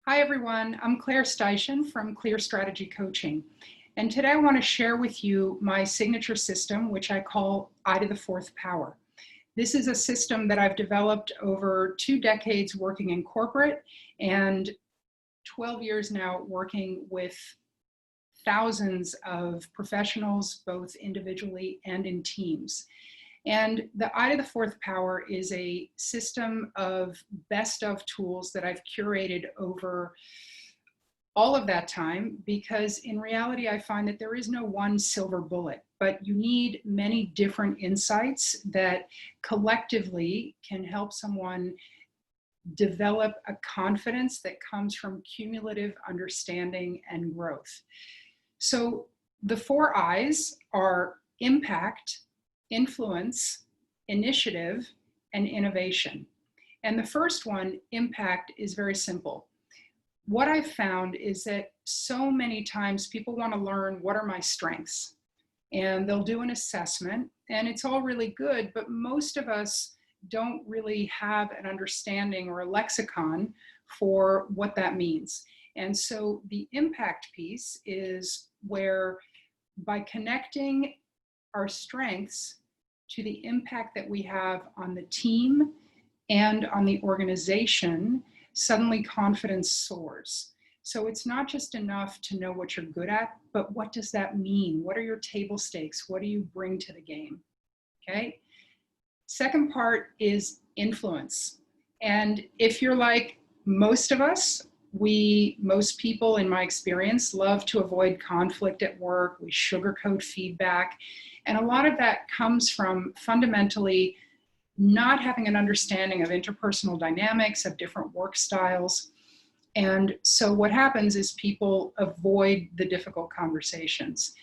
Hi everyone, I'm Claire Steichen from Clear Strategy Coaching. And today I want to share with you my signature system, which I call I to the fourth power. This is a system that I've developed over 2 decades working in corporate and 12 years now working with thousands of professionals, both individually and in teams. And the I to the fourth power is a system of best of tools that I've curated over all of that time, because in reality, I find that there is no one silver bullet, but you need many different insights that collectively can help someone develop a confidence that comes from cumulative understanding and growth. So the 4 I's are impact, influence, initiative, and innovation. And the first one, impact, is very simple. What I've found is that so many times people want to learn what are my strengths, and they'll do an assessment, and it's all really good, but most of us don't really have an understanding or a lexicon for what that means. And so the impact piece is where, by connecting our strengths to the impact that we have on the team and on the organization, suddenly confidence soars. So it's not just enough to know what you're good at, but what does that mean? What are your table stakes? What do you bring to the game? Okay. Second part is influence. And if you're like most of us, most people in my experience love to avoid conflict at work. We sugarcoat feedback. And a lot of that comes from fundamentally not having an understanding of interpersonal dynamics, of different work styles. And so what happens is people avoid the difficult conversations.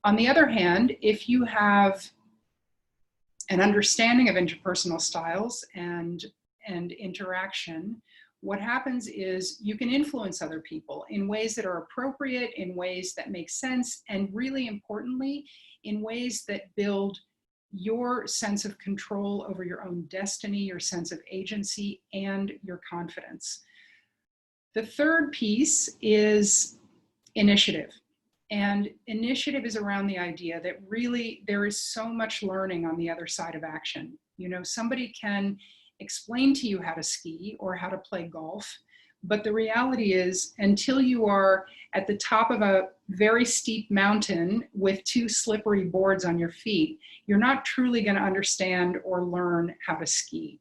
On the other hand, if you have an understanding of interpersonal styles and interaction, what happens is you can influence other people in ways that are appropriate, in ways that make sense, and really importantly, in ways that build your sense of control over your own destiny, your sense of agency, and your confidence. The third piece is initiative. And initiative is around the idea that really there is so much learning on the other side of action. You know, somebody can explain to you how to ski or how to play golf, but the reality is, until you are at the top of a very steep mountain with 2 slippery boards on your feet, you're not truly going to understand or learn how to ski.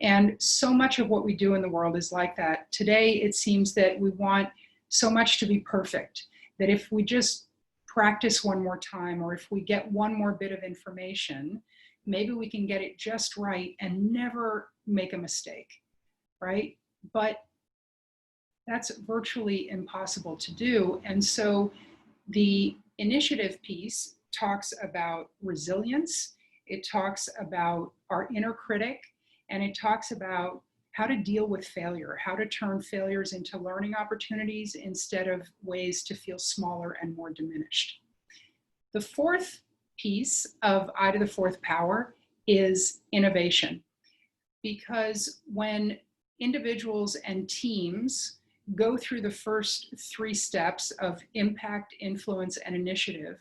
And so much of what we do in the world is like that. Today, it seems that we want so much to be perfect, that if we just practice one more time, or if we get one more bit of information, maybe we can get it just right and never make a mistake, right? But that's virtually impossible to do. And so the initiative piece talks about resilience, it talks about our inner critic, and it talks about how to deal with failure, how to turn failures into learning opportunities instead of ways to feel smaller and more diminished. The fourth piece of I to the fourth power is innovation. Because when individuals and teams go through the first 3 steps of impact, influence, and initiative,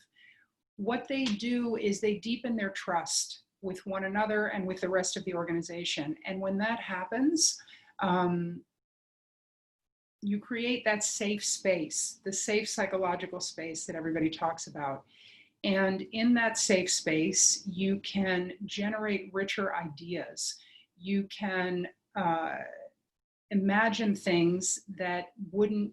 what they do is they deepen their trust with one another and with the rest of the organization. And when that happens, you create that safe space, the safe psychological space that everybody talks about. And in that safe space, you can generate richer ideas. You can imagine things that wouldn't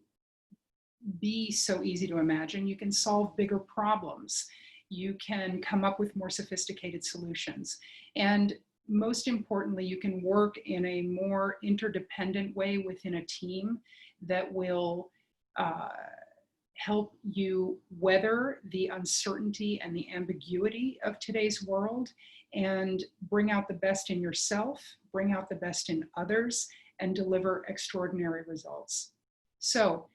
be so easy to imagine. You can solve bigger problems. You can come up with more sophisticated solutions. And most importantly, you can work in a more interdependent way within a team that will help you weather the uncertainty and the ambiguity of today's world and bring out the best in yourself, bring out the best in others, and deliver extraordinary results. So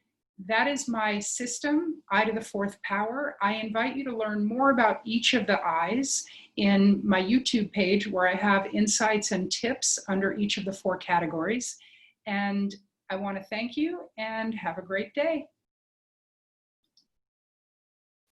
that is my system, I to the fourth power. I invite you to learn more about each of the I's in my YouTube page, where I have insights and tips under each of the 4 categories. And I want to thank you and have a great day.